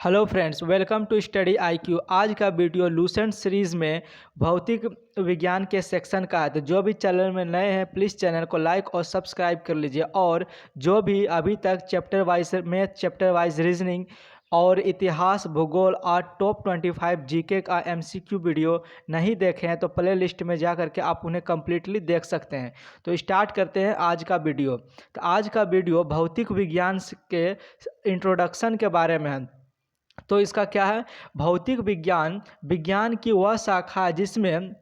Hello friends, welcome to study IQ. आज का video Lucent series में भौतिक विज्ञान के सेक्शन का है। तो जो भी चैनल में नए हैं प्लीज़ चैनल को लाइक और सब्सक्राइब कर लीजिए। और जो भी अभी तक chapter wise math, chapter wise reasoning और इतिहास, भूगोल और टॉप 25 जीके का एमसीक्यू वीडियो नहीं देखे हैं तो प्ले लिस्ट में जा करके आप उन्हें कम्प्लीटली देख सकते हैं। तो स्टार्ट करते हैं आज का वीडियो। तो आज का वीडियो भौतिक विज्ञान के इंट्रोडक्शन के बारे में है। तो इसका क्या है, भौतिक विज्ञान विज्ञान की वह शाखा जिसमें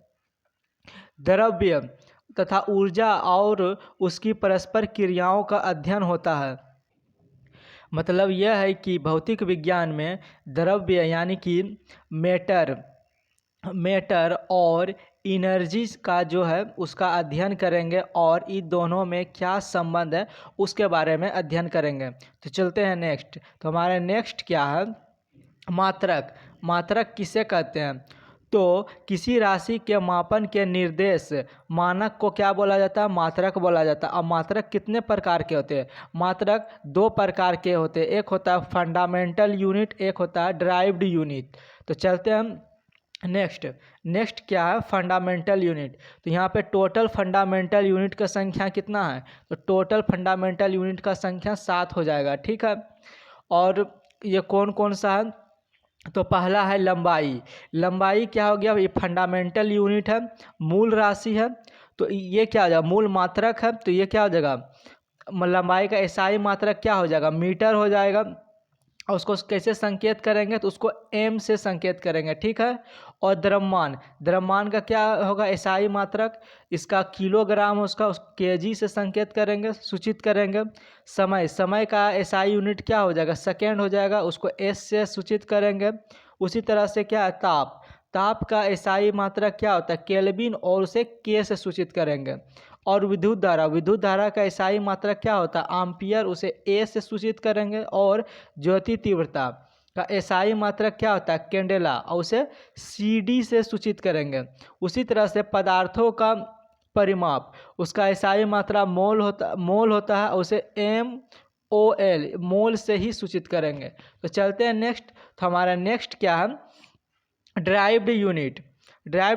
द्रव्य तथा ऊर्जा और उसकी परस्पर क्रियाओं का अध्ययन होता है। मतलब यह है कि भौतिक विज्ञान में द्रव्य यानी कि मैटर और एनर्जी का जो है उसका अध्ययन करेंगे और इन दोनों में क्या संबंध है उसके बारे में अध्ययन करेंगे। तो चलते हैं नेक्स्ट। तो हमारे नेक्स्ट क्या है, मात्रक। मात्रक किसे कहते हैं? तो किसी राशि के मापन के निर्देश मानक को क्या बोला जाता है? मात्रक बोला जाता है। अब मात्रक कितने प्रकार के होते हैं? मात्रक दो प्रकार के होते हैं, एक होता है फंडामेंटल यूनिट, एक होता है ड्राइव्ड यूनिट। तो चलते हैं हम नेक्स्ट क्या है, फंडामेंटल यूनिट। तो यहाँ पे टोटल फंडामेंटल यूनिट का संख्या कितना है? तो टोटल फंडामेंटल यूनिट का संख्या 7 हो जाएगा, ठीक है। और ये कौन कौन सा है? तो पहला है लंबाई। लंबाई क्या हो गया? ये फंडामेंटल यूनिट है, मूल राशि है। तो ये क्या हो जाएगा? मूल मात्रक है। तो ये क्या हो जाएगा? लंबाई का एसआई मात्रक क्या हो जाएगा? मीटर हो जाएगा। और उसको कैसे संकेत करेंगे? तो उसको एम से संकेत करेंगे, ठीक है। और द्रव्यमान का क्या होगा? एसआई मात्रक, इसका किलोग्राम, उसका केजी से संकेत करेंगे, सूचित करेंगे। समय का एसआई यूनिट क्या हो जाएगा? सेकेंड हो जाएगा, उसको एस से सूचित करेंगे। उसी तरह से क्या है, ताप का एसआई मात्रक क्या होता है? केल्विन, और उसे के से सूचित करेंगे। और विद्युत धारा का एसआई मात्रक क्या होता है? एम्पियर, उसे ए से सूचित करेंगे। और ज्योति तीव्रता का एसआई मात्रक क्या होता है? कैंडेला, और उसे सीडी से सूचित करेंगे। उसी तरह से पदार्थों का परिमाप, उसका एसआई मात्रा मोल होता है, उसे एम ओ एल, मोल से ही सूचित करेंगे। तो चलते हैं नेक्स्ट। तो हमारा नेक्स्ट क्या है, ड्राइव्ड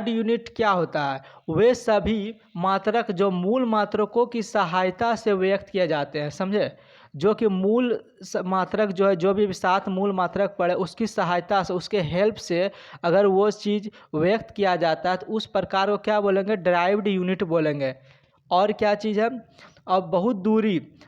यूनिट क्या होता है? वे सभी मात्रक जो मूल मात्रकों की सहायता से व्यक्त किए जाते हैं, समझे? जो कि मूल मात्रक जो है, जो भी 7 मूल मात्रक पड़े उसकी सहायता से, उसके हेल्प से अगर वो चीज़ व्यक्त किया जाता है तो उस प्रकार को क्या बोलेंगे? ड्राइव्ड यूनिट बोलेंगे। और क्या चीज़ है? अब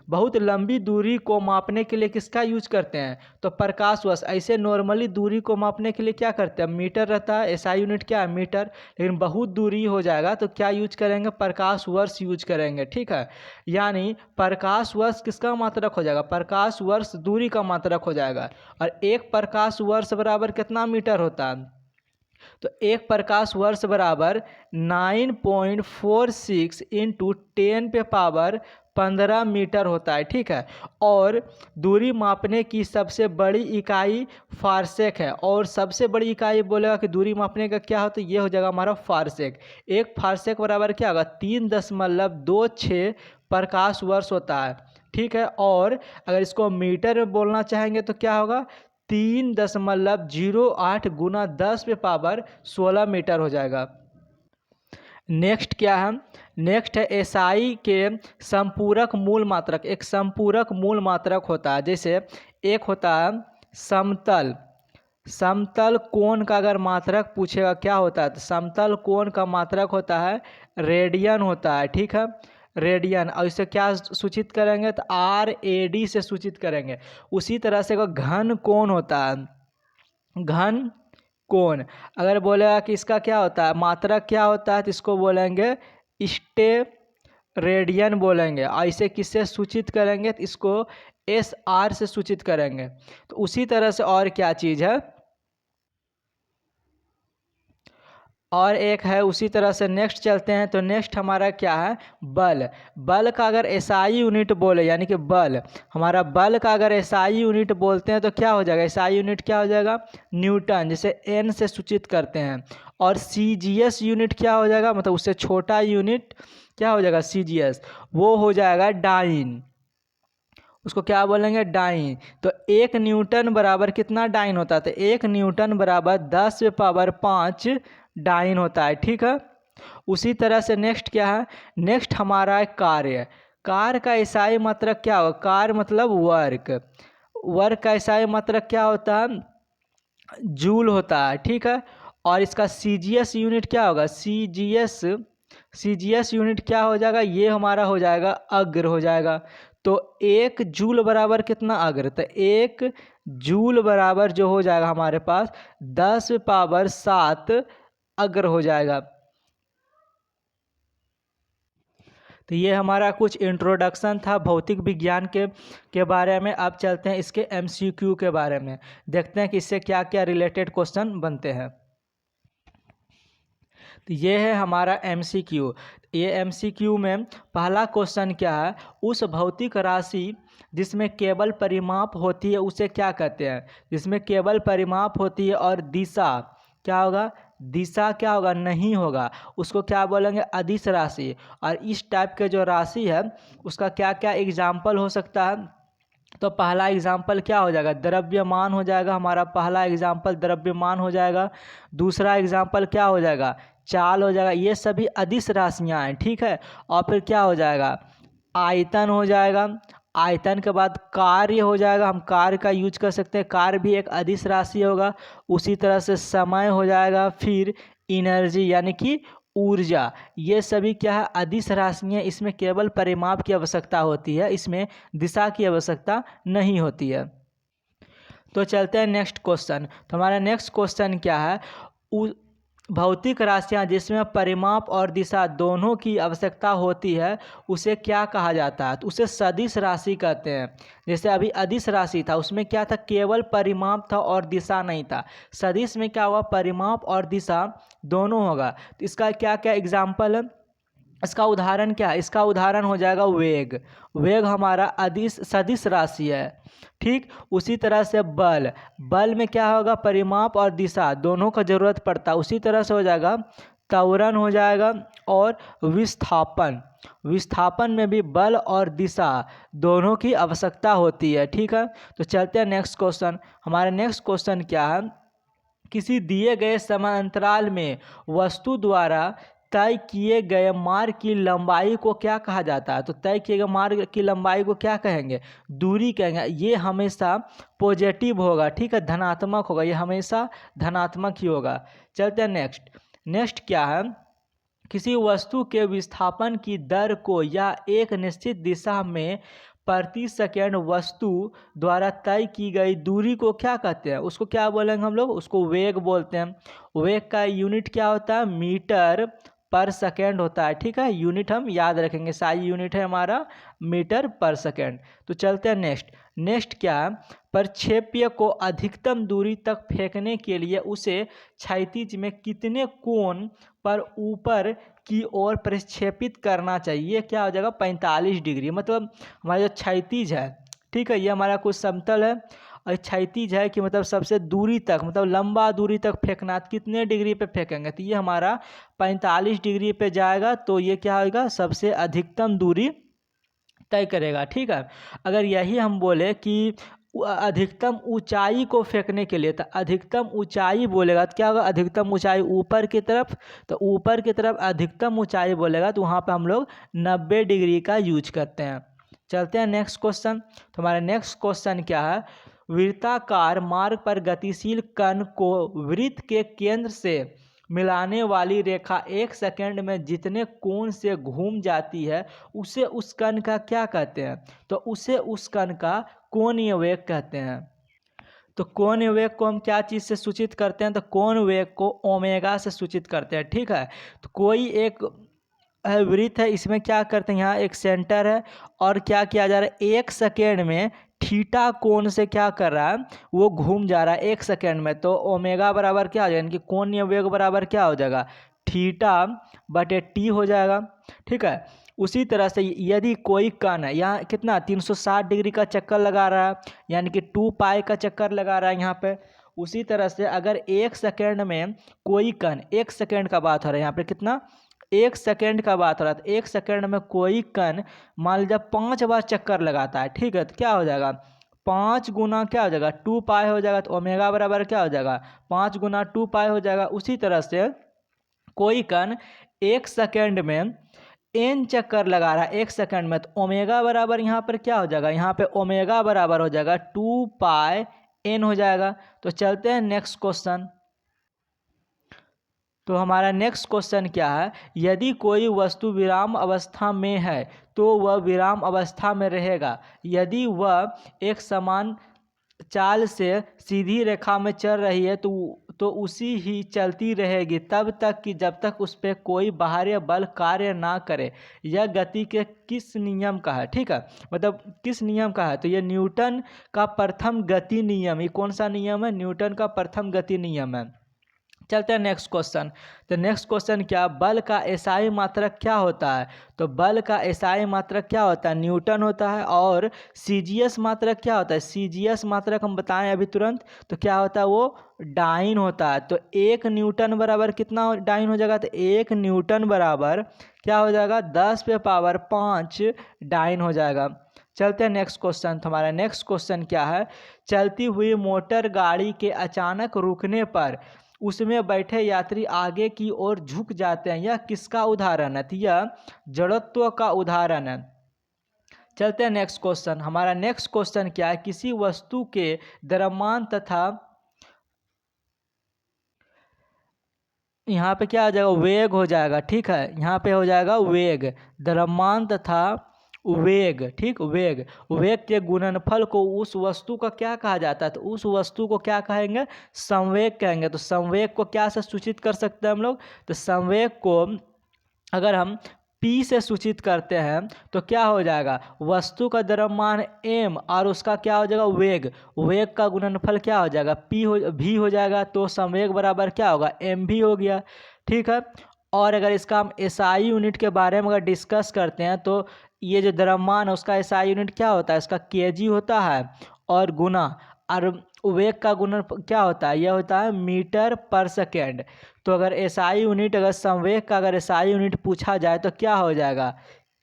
बहुत लंबी दूरी को मापने के लिए किसका यूज करते हैं? तो प्रकाश वर्ष। ऐसे नॉर्मली दूरी को मापने के लिए क्या करते हैं? मीटर रहता है, एसआई यूनिट क्या है? मीटर। लेकिन बहुत दूरी हो जाएगा तो क्या यूज करेंगे? प्रकाश वर्ष यूज करेंगे, ठीक है। यानी प्रकाश वर्ष किसका मात्रक हो जाएगा? प्रकाश वर्ष दूरी का मात्रक हो जाएगा। और एक प्रकाश वर्ष बराबर कितना मीटर होता है? तो एक प्रकाश वर्ष बराबर 9.46 इंटू 10⁻15 मीटर होता है, ठीक है। और दूरी मापने की सबसे बड़ी इकाई फारसेक है। और सबसे बड़ी इकाई बोलेगा कि दूरी मापने का क्या होता है? ये हो जाएगा हमारा फारसेक। एक फारसेक बराबर क्या होगा? 3.26 प्रकाश वर्ष होता है, ठीक है। और अगर इसको मीटर में बोलना चाहेंगे तो क्या होगा? 3.08 गुना 10⁻16 मीटर हो जाएगा। नेक्स्ट क्या है? नेक्स्ट है एसआई के संपूरक मूल मात्रक। एक संपूरक मूल मात्रक होता है, जैसे एक होता है समतल कोण का अगर मात्रक पूछेगा क्या होता है? तो समतल कोण का मात्रक होता है रेडियन होता है, ठीक है। रेडियन। और इसे क्या सूचित करेंगे? तो RAD से सूचित करेंगे। उसी तरह से घन कोण होता है, घन कोण। अगर बोलेगा कि इसका क्या होता है, मात्रक क्या होता है, तो इसको बोलेंगे स्टे रेडियन बोलेंगे। और इसे किससे सूचित करेंगे? तो इसको SR से सूचित करेंगे। तो उसी तरह से और क्या चीज़ है, और एक है उसी तरह से। नेक्स्ट चलते हैं। तो नेक्स्ट हमारा क्या है, बल का अगर एसआई यूनिट बोले, यानी कि बल का अगर एसआई यूनिट बोलते हैं तो क्या हो जाएगा? एसआई यूनिट क्या हो जाएगा? न्यूटन, जिसे एन से सूचित करते हैं। और सीजीएस यूनिट क्या हो जाएगा? मतलब उससे छोटा यूनिट क्या हो जाएगा? सीजीएस, वो हो जाएगा डाइन। उसको क्या बोलेंगे, डाइन। तो 1 न्यूटन बराबर कितना डाइन होता है, तो 1 न्यूटन बराबर 10⁵ डाइन होता है, ठीक है। उसी तरह से नेक्स्ट क्या है, नेक्स्ट हमारा है कार्य। कार्य का ईसाई मात्रक क्या होगा, कार्य मतलब वर्क, वर्क का ईसाई मात्रक क्या होता है, जूल होता है, ठीक है। और इसका सीजीएस यूनिट क्या होगा, सीजीएस यूनिट क्या हो जाएगा, ये हमारा हो जाएगा अग्र हो जाएगा। तो 1 जूल बराबर कितना अग्र, तो 1 जूल बराबर जो हो जाएगा हमारे पास 10⁵ अग्र हो जाएगा। तो ये हमारा कुछ इंट्रोडक्शन था भौतिक विज्ञान के बारे में। अब चलते हैं इसके एमसीक्यू के बारे में, देखते हैं कि इससे क्या क्या रिलेटेड क्वेश्चन बनते हैं। तो ये है हमारा एमसीक्यू। ये एमसीक्यू में पहला क्वेश्चन क्या है, उस भौतिक राशि जिसमें केवल परिमाप होती है उसे क्या कहते हैं, जिसमें केवल परिमाप होती है और दिशा क्या होगा, दिशा क्या होगा, नहीं होगा, उसको क्या बोलेंगे, अदिश राशि। और इस टाइप के जो राशि है उसका क्या क्या एग्जाम्पल हो सकता है, तो पहला एग्जाम्पल क्या हो जाएगा, द्रव्यमान हो जाएगा, हमारा पहला एग्जाम्पल द्रव्यमान हो जाएगा। दूसरा एग्जाम्पल क्या हो जाएगा, चाल हो जाएगा। ये सभी अदिश राशियाँ हैं, ठीक है। और फिर क्या हो जाएगा, आयतन हो जाएगा। आयतन के बाद कार्य हो जाएगा, हम कार्य का यूज कर सकते हैं, कार्य भी एक अदिश राशि होगा। उसी तरह से समय हो जाएगा, फिर एनर्जी यानी कि ऊर्जा। ये सभी क्या है, अदिश राशियाँ, इसमें केवल परिमाप की आवश्यकता होती है, इसमें दिशा की आवश्यकता नहीं होती है। तो चलते हैं नेक्स्ट क्वेश्चन। तो हमारा नेक्स्ट क्वेश्चन क्या है, भौतिक राशियाँ जिसमें परिमाप और दिशा दोनों की आवश्यकता होती है उसे क्या कहा जाता है, तो उसे सदिश राशि कहते हैं। जैसे अभी अदिश राशि था उसमें क्या था, केवल परिमाप था और दिशा नहीं था। सदिश में क्या हुआ, परिमाप और दिशा दोनों होगा। तो इसका क्या क्या एग्जाम्पल है, इसका उदाहरण क्या है, इसका उदाहरण हो जाएगा वेग। वेग हमारा अदिश सदिश राशि है, ठीक। उसी तरह से बल, बल में क्या होगा, परिमाप और दिशा दोनों का जरूरत पड़ता है। उसी तरह से हो जाएगा त्वरण हो जाएगा। और विस्थापन, विस्थापन में भी बल और दिशा दोनों की आवश्यकता होती है, ठीक है। तो चलते हैं नेक्स्ट क्वेश्चन। हमारा नेक्स्ट क्वेश्चन क्या है, किसी दिए गए समय अंतराल में वस्तु द्वारा तय किए गए मार्ग की लंबाई को क्या कहा जाता है, तो तय किए गए मार्ग की लंबाई को क्या कहेंगे, दूरी कहेंगे। ये हमेशा पॉजिटिव होगा, ठीक है, धनात्मक होगा, ये हमेशा धनात्मक ही होगा। चलते हैं नेक्स्ट। नेक्स्ट क्या है, किसी वस्तु के विस्थापन की दर को या एक निश्चित दिशा में प्रति सेकेंड वस्तु द्वारा तय की गई दूरी को क्या कहते हैं, उसको क्या बोलेंगे हम लोग, उसको वेग बोलते हैं। वेग का यूनिट क्या होता है, मीटर पर सेकेंड होता है, ठीक है। यूनिट हम याद रखेंगे, साई यूनिट है हमारा मीटर पर सेकेंड। तो चलते हैं नेक्स्ट। नेक्स्ट क्या है, प्रक्षेप्य को अधिकतम दूरी तक फेंकने के लिए उसे क्षैतिज में कितने कोण पर ऊपर की ओर प्रक्षेपित करना चाहिए, ये क्या हो जाएगा, 45 डिग्री। मतलब हमारा जो क्षैतिज है, ठीक है, ये हमारा कुछ समतल है और क्षैतिज है कि मतलब सबसे दूरी तक, मतलब लंबा दूरी तक फेंकना, कितने डिग्री पे फेंकेंगे, तो ये हमारा 45 डिग्री पे जाएगा। तो ये क्या होगा, सबसे अधिकतम दूरी तय करेगा, ठीक है। अगर यही हम बोले कि अधिकतम ऊंचाई को फेंकने के लिए, तो अधिकतम ऊंचाई बोलेगा तो क्या होगा, अधिकतम ऊंचाई ऊपर की तरफ, तो ऊपर की तरफ अधिकतम ऊंचाई बोलेगा तो वहाँ पे हम लोग 90 डिग्री का यूज करते हैं। चलते हैं नेक्स्ट क्वेश्चन। तो हमारा नेक्स्ट क्वेश्चन क्या है, वृत्ताकार मार्ग पर गतिशील कण को वृत्त के केंद्र से मिलाने वाली रेखा 1 सेकंड में जितने कोण से घूम जाती है उसे उस कण का क्या कहते हैं, तो उसे उस कण का कोणीय वेग कहते हैं। तो कोणीय वेग को हम क्या चीज़ से सूचित करते हैं, तो कोण वेग को ओमेगा से सूचित करते हैं, ठीक है। तो कोई एक वृत्त है, इसमें क्या करते हैं, यहाँ एक सेंटर है और क्या किया जा रहा है, 1 सेकेंड में थीटा कोण से क्या कर रहा है, वो घूम जा रहा है 1 सेकेंड में। तो ओमेगा बराबर क्या हो जाएगा, यानी कि कोणीय वेग बराबर क्या हो जाएगा, थीटा बटे टी हो जाएगा, ठीक है। उसी तरह से यदि कोई कण है, यहाँ कितना 360 डिग्री का चक्कर लगा रहा है, यानी कि 2 पाई का चक्कर लगा रहा है यहाँ पे। उसी तरह से अगर 1 सेकेंड में कोई कण, 1 सेकेंड का बात हो रहा है यहाँ पे, कितना 1 सेकेंड का बात हो रहा है, तो 1 सेकेंड में कोई कण मान लीजिए 5 बार चक्कर लगाता है, ठीक है, तो क्या हो जाएगा 5 गुना क्या हो जाएगा 2 पाई हो जाएगा, तो ओमेगा बराबर क्या हो जाएगा 5 गुना 2 पाई हो जाएगा। उसी तरह से कोई कण 1 सेकेंड में n चक्कर लगा रहा है 1 सेकेंड में, तो ओमेगा बराबर यहाँ पर क्या हो जाएगा, यहाँ पे ओमेगा बराबर हो जाएगा 2 पाई n हो जाएगा। तो चलते हैं नेक्स्ट क्वेश्चन। तो हमारा नेक्स्ट क्वेश्चन क्या है, यदि कोई वस्तु विराम अवस्था में है तो वह विराम अवस्था में रहेगा यदि वह एक समान चाल से सीधी रेखा में चल रही है तो उसी ही चलती रहेगी तब तक कि जब तक उस पर कोई बाहरी बल कार्य ना करे। यह गति के किस नियम का है, ठीक है, मतलब किस नियम का है, तो ये न्यूटन का प्रथम गति नियम। ये कौन सा नियम है, न्यूटन का प्रथम गति नियम है। चलते हैं नेक्स्ट क्वेश्चन। तो नेक्स्ट क्वेश्चन क्या, बल का एसआई मात्रक क्या होता है, तो बल का एसआई मात्रक क्या होता है, न्यूटन होता है। और सीजीएस मात्रक क्या होता है, सीजीएस मात्रक हम बताएं अभी तुरंत, तो क्या होता है वो डाइन होता है। तो 1 न्यूटन बराबर कितना डाइन हो जाएगा, तो 1 न्यूटन बराबर क्या हो जाएगा 10⁵ डाइन हो जाएगा। चलते हैं नेक्स्ट क्वेश्चन। तो हमारा नेक्स्ट क्वेश्चन क्या है, चलती हुई मोटर गाड़ी के अचानक रुकने पर उसमें बैठे यात्री आगे की ओर झुक जाते हैं, यह किसका उदाहरण है, तो यह जड़त्व का उदाहरण है। चलते हैं नेक्स्ट क्वेश्चन। हमारा नेक्स्ट क्वेश्चन क्या है, किसी वस्तु के द्रव्यमान तथा यहाँ पे क्या हो जाएगा वेग हो जाएगा, ठीक है, यहाँ पे हो जाएगा वेग, द्रव्यमान तथा वेग, ठीक, वेग वेग के गुणनफल को उस वस्तु का क्या कहा जाता है, तो उस वस्तु को क्या कहेंगे संवेग कहेंगे। तो संवेग को क्या से सूचित कर सकते हैं हम लोग, तो संवेग को अगर हम P से सूचित करते हैं तो क्या हो जाएगा वस्तु का द्रव्यमान m और उसका क्या हो जाएगा वेग, वेग का गुणनफल क्या हो जाएगा v हो जाएगा। तो संवेग बराबर क्या होगा mv हो गया, ठीक है। और अगर इसका हम एसआई यूनिट के बारे में अगर डिस्कस करते हैं तो ये जो द्रव्यमान है उसका एसआई यूनिट क्या होता है, इसका केजी होता है, और गुना और वेग का गुणन क्या होता है, यह होता है मीटर पर सेकेंड। तो अगर एसआई यूनिट अगर संवेग का अगर एसआई यूनिट पूछा जाए तो क्या हो जाएगा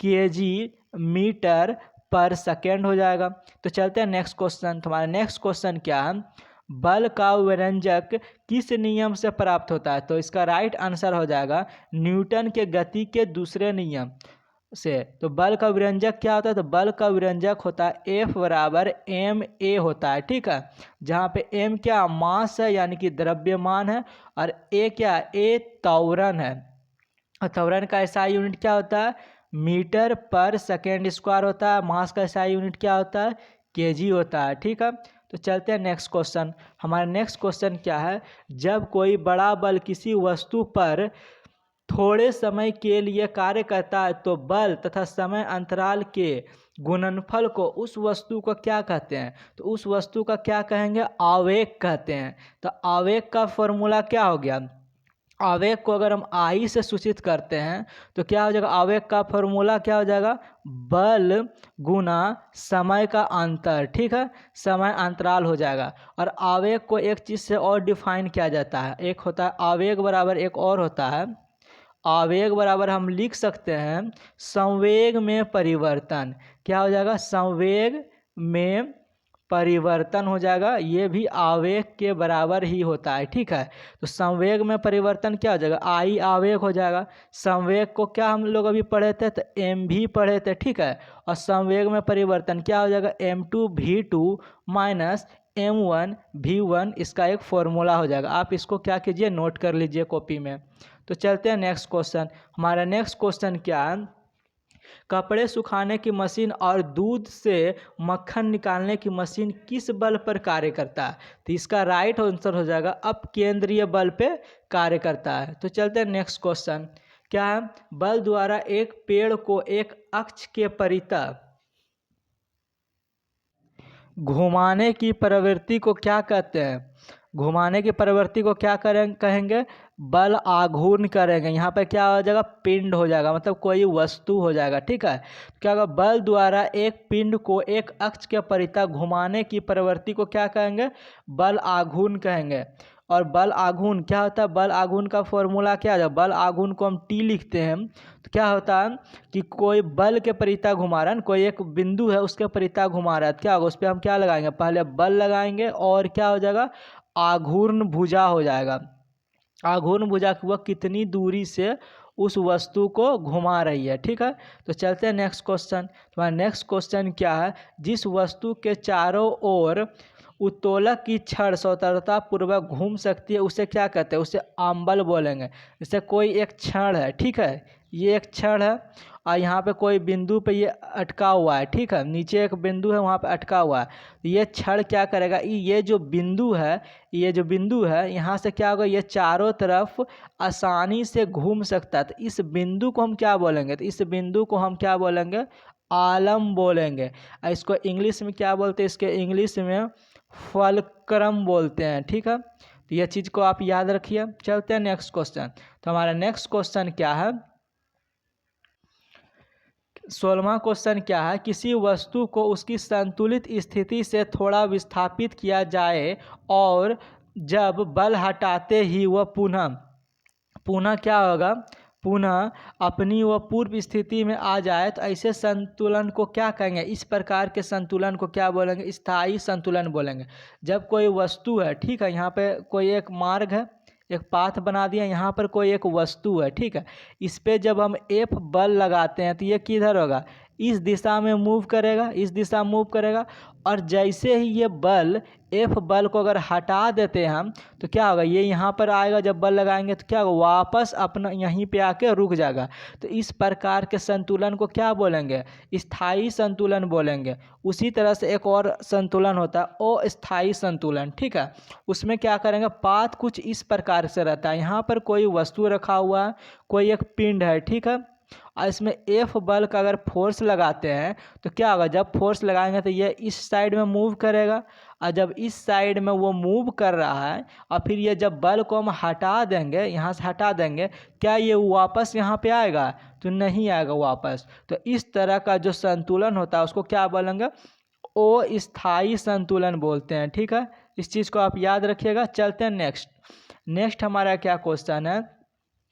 केजी मीटर पर सेकेंड हो जाएगा। तो चलते हैं नेक्स्ट क्वेश्चन। तुम्हारा नेक्स्ट क्वेश्चन क्या है, बल का व्यंजक किस नियम से प्राप्त होता है, तो इसका राइट आंसर हो जाएगा न्यूटन के गति के दूसरे नियम से। तो बल का व्यंजक क्या होता है, तो बल का व्यंजक होता है F बराबर ma होता है, ठीक है, जहाँ पे m क्या मास है यानी कि द्रव्यमान है, और a क्या a त्वरण है, और त्वरण का एसआई यूनिट क्या होता है मीटर पर सेकेंड स्क्वायर होता है, मास का एसआई यूनिट क्या होता है केजी होता है, ठीक है। तो चलते हैं नेक्स्ट क्वेश्चन। हमारा नेक्स्ट क्वेश्चन क्या है, जब कोई बड़ा बल किसी वस्तु पर थोड़े समय के लिए कार्य करता है तो बल तथा समय अंतराल के गुणनफल को उस वस्तु को क्या कहते हैं, तो उस वस्तु का क्या कहेंगे आवेग कहते हैं। तो आवेग का फॉर्मूला क्या हो गया, आवेग को अगर हम आई से सूचित करते हैं तो क्या हो जाएगा आवेग का फॉर्मूला क्या हो जाएगा बल गुना समय का अंतर, ठीक है, समय अंतराल हो जाएगा। और आवेग को एक चीज़ से और डिफाइन किया जाता है, एक होता है आवेग बराबर एक और होता है आवेग बराबर हम लिख सकते हैं संवेग में परिवर्तन, क्या हो जाएगा संवेग में परिवर्तन हो जाएगा, ये भी आवेग के बराबर ही होता है, ठीक है। तो संवेग में परिवर्तन क्या हो जाएगा आई आवेग हो जाएगा। संवेग को क्या हम लोग अभी पढ़े थे, तो एम भी पढ़े थे, ठीक है, और संवेग में परिवर्तन क्या हो जाएगा m2v2 माइनस m1 v1, इसका एक फॉर्मूला हो जाएगा। आप इसको क्या कीजिए नोट कर लीजिए कॉपी में। तो चलते हैं नेक्स्ट क्वेश्चन। हमारा नेक्स्ट क्वेश्चन क्या है, कपड़े सुखाने की मशीन और दूध से मक्खन निकालने की मशीन किस बल पर कार्य करता है, तो इसका राइट आंसर हो जाएगा अपकेंद्रीय बल पे कार्य करता है। तो चलते हैं नेक्स्ट क्वेश्चन क्या है, बल द्वारा एक पेड़ को एक अक्ष के परितः घुमाने की प्रवृत्ति को क्या कहते हैं, घुमाने की प्रवृत्ति को क्या कहेंगे बल आघूर्ण करेंगे। यहाँ पे क्या हो जाएगा पिंड हो जाएगा, मतलब कोई वस्तु हो जाएगा, ठीक है। क्या होगा बल द्वारा एक पिंड को एक अक्ष के परितः घुमाने की प्रवृत्ति को क्या कहेंगे बल आघूर्ण कहेंगे। और बल आघूर्ण क्या होता है, बल आघूर्ण का फॉर्मूला क्या है, बल आघूर्ण को हम टी लिखते हैं। तो क्या होता है कि कोई बल के परिता घुमा रहा है, कोई एक बिंदु है उसके परिता घुमा रहा है, क्या होगा उस पर हम क्या लगाएंगे, पहले बल लगाएंगे और क्या हो जाएगा, आघूर्ण भुजा हो जाएगा। आघूर्ण भुजा की वह कितनी दूरी से उस वस्तु को घुमा रही है। ठीक है, तो चलते हैं नेक्स्ट क्वेश्चन। तुम्हारा नेक्स्ट क्वेश्चन क्या है, जिस वस्तु के चारों ओर उत्तोलक की छड़ स्वतंत्रता पूर्वक घूम सकती है उसे क्या कहते हैं, उसे आंबल बोलेंगे। जैसे कोई एक छड़ है, ठीक है, ये एक छड़ है और यहाँ पे कोई बिंदु पे ये अटका हुआ है। ठीक है, नीचे एक बिंदु है वहाँ पे अटका हुआ है। ये छड़ क्या करेगा, ये जो बिंदु है, ये जो बिंदु है यहाँ से क्या होगा, ये चारों तरफ आसानी से घूम सकता है। तो इस बिंदु को हम क्या बोलेंगे, तो इस बिंदु को हम क्या बोलेंगे, आलम बोलेंगे। और इसको इंग्लिश में क्या बोलते हैं, इसके इंग्लिश में फलक्रम बोलते हैं। ठीक है, तो ये चीज़ को आप याद रखिए। चलते हैं नेक्स्ट क्वेश्चन। तो हमारा नेक्स्ट क्वेश्चन क्या है, 16वां क्वेश्चन क्या है, किसी वस्तु को उसकी संतुलित स्थिति से थोड़ा विस्थापित किया जाए और जब बल हटाते ही वह पुनः पुनः क्या होगा, पुनः अपनी वह पूर्व स्थिति में आ जाए, तो ऐसे संतुलन को क्या कहेंगे, इस प्रकार के संतुलन को क्या बोलेंगे, स्थायी संतुलन बोलेंगे। जब कोई वस्तु है, ठीक है, यहाँ पे कोई एक मार्ग है, एक पाथ बना दिया, यहाँ पर कोई एक वस्तु है, ठीक है, इस पे जब हम एफ बल लगाते हैं तो ये किधर होगा, इस दिशा में मूव करेगा, इस दिशा में मूव करेगा। और जैसे ही ये बल एफ बल को अगर हटा देते हैं हम, तो क्या होगा, ये यहाँ पर आएगा, जब बल लगाएंगे तो क्या होगा, वापस अपना यहीं पे आके रुक जाएगा। तो इस प्रकार के संतुलन को क्या बोलेंगे, स्थायी संतुलन बोलेंगे। उसी तरह से एक और संतुलन होता है अस्थायी संतुलन। ठीक है, उसमें क्या करेंगे, पाथ कुछ इस प्रकार से रहता है, यहाँ पर कोई वस्तु रखा हुआ है, कोई एक पिंड है, ठीक है, और इसमें एफ बल का अगर फोर्स लगाते हैं तो क्या होगा, जब फोर्स लगाएंगे तो ये इस साइड में मूव करेगा, और जब इस साइड में वो मूव कर रहा है और फिर ये जब बल को हम हटा देंगे, यहाँ से हटा देंगे, क्या ये वापस यहाँ पे आएगा, तो नहीं आएगा वापस। तो इस तरह का जो संतुलन होता है उसको क्या बोलेंगे, अस्थायी संतुलन बोलते हैं। ठीक है, इस चीज़ को आप याद रखिएगा। चलते हैं नेक्स्ट हमारा क्या क्वेश्चन है,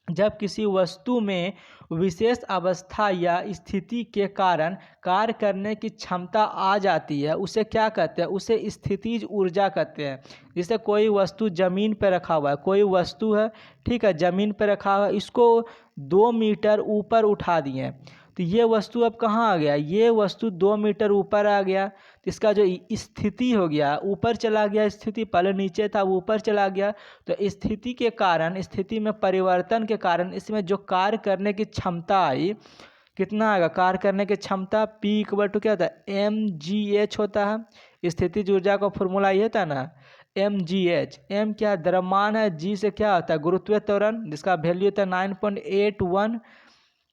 जब किसी वस्तु में विशेष अवस्था या स्थिति के कारण कार्य करने की क्षमता आ जाती है उसे क्या कहते हैं, उसे स्थितिज ऊर्जा कहते हैं। जैसे कोई वस्तु ज़मीन पर रखा हुआ है, कोई वस्तु है, ठीक है, ज़मीन पर रखा हुआ है, इसको 2 मीटर ऊपर उठा दिए, तो ये वस्तु अब कहाँ आ गया, ये वस्तु 2 मीटर ऊपर आ गया, तो इसका जो स्थिति हो गया, ऊपर चला गया, स्थिति पहले नीचे था वो ऊपर चला गया। तो स्थिति के कारण, स्थिति में परिवर्तन के कारण इसमें जो कार्य करने की क्षमता आई, कितना आएगा, कार्य करने की क्षमता P इक्वल टू क्या होता है, mgh होता है। स्थितिज ऊर्जा का फॉर्मूला ये था ना, mgh। m क्या द्रव्यमान है, g से क्या होता है, गुरुत्वीय त्वरण, जिसका वैल्यू होता है 9.81,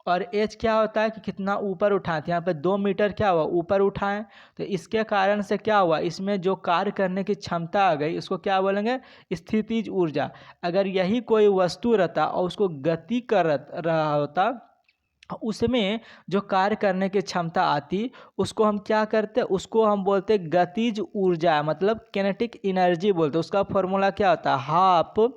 और एच क्या होता है कि कितना ऊपर उठाएं, यहाँ पे 2 मीटर क्या हुआ, ऊपर उठाएं। तो इसके कारण से क्या हुआ, इसमें जो कार्य करने की क्षमता आ गई, उसको क्या बोलेंगे, स्थितिज ऊर्जा। अगर यही कोई वस्तु रहता और उसको गति कर रहा होता, उसमें जो कार्य करने की क्षमता आती, उसको हम क्या करते, उसको हम बोलते गतिज ऊर्जा, मतलब किनेटिक एनर्जी बोलते। उसका फॉर्मूला क्या होता है, हाफ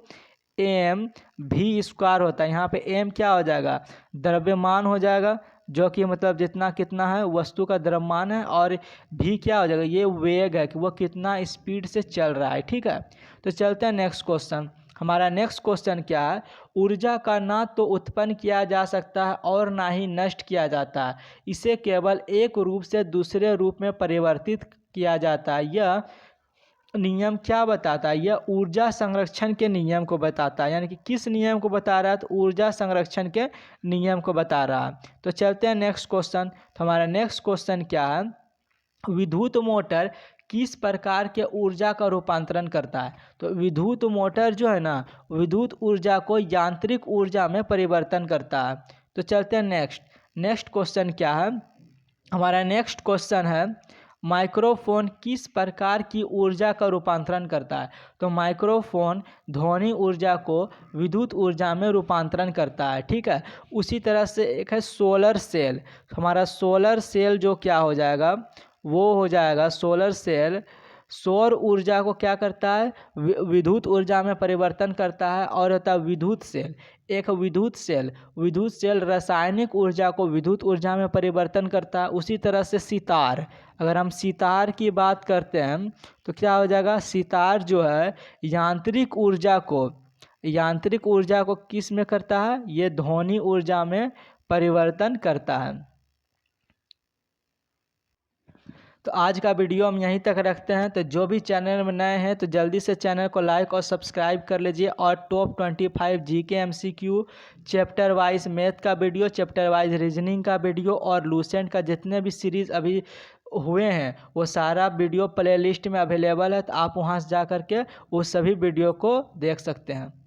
एम भी स्क्वायर होता है। यहाँ पे एम क्या हो जाएगा, द्रव्यमान हो जाएगा, जो कि मतलब जितना कितना है वस्तु का द्रव्यमान है, और भी क्या हो जाएगा, ये वेग है कि वो कितना स्पीड से चल रहा है। ठीक है, तो चलते हैं नेक्स्ट क्वेश्चन। हमारा नेक्स्ट क्वेश्चन क्या है, ऊर्जा का ना तो उत्पन्न किया जा सकता है और ना ही नष्ट किया जाता है, इसे केवल एक रूप से दूसरे रूप में परिवर्तित किया जाता है। यह नियम क्या बताता है, यह ऊर्जा संरक्षण के नियम को बताता है। यानी कि किस नियम को बता रहा है, तो ऊर्जा संरक्षण के नियम को बता रहा है। तो चलते हैं नेक्स्ट क्वेश्चन। तो हमारा नेक्स्ट क्वेश्चन क्या है, विद्युत मोटर किस प्रकार के ऊर्जा का रूपांतरण करता है। तो विद्युत मोटर जो है ना, विद्युत ऊर्जा को यांत्रिक ऊर्जा में परिवर्तन करता है। तो चलते हैं नेक्स्ट क्वेश्चन क्या है, हमारा नेक्स्ट क्वेश्चन है, माइक्रोफोन किस प्रकार की ऊर्जा का रूपांतरण करता है। तो माइक्रोफोन ध्वनि ऊर्जा को विद्युत ऊर्जा में रूपांतरण करता है। ठीक है, उसी तरह से एक है सोलर सेल। हमारा सोलर सेल जो क्या हो जाएगा, वो हो जाएगा सोलर सेल सौर ऊर्जा को क्या करता है, विद्युत ऊर्जा में परिवर्तन करता है। और होता है विद्युत सेल, एक विद्युत सेल रासायनिक ऊर्जा को विद्युत ऊर्जा में परिवर्तन करता है। उसी तरह से सितार, अगर हम सितार की बात करते हैं तो क्या हो जाएगा, सितार जो है यांत्रिक ऊर्जा को किस में करता है, ये ध्वनि ऊर्जा में परिवर्तन करता है। तो आज का वीडियो हम यहीं तक रखते हैं। तो जो भी चैनल में नए हैं तो जल्दी से चैनल को लाइक और सब्सक्राइब कर लीजिए। और top 25 GK MCQ chapter wise math का वीडियो, चैप्टर वाइज रीजनिंग का वीडियो और लूसेंट का जितने भी सीरीज़ अभी हुए हैं वो सारा वीडियो प्लेलिस्ट में अवेलेबल है। तो आप वहां से जा कर के उस सभी वीडियो को देख सकते हैं।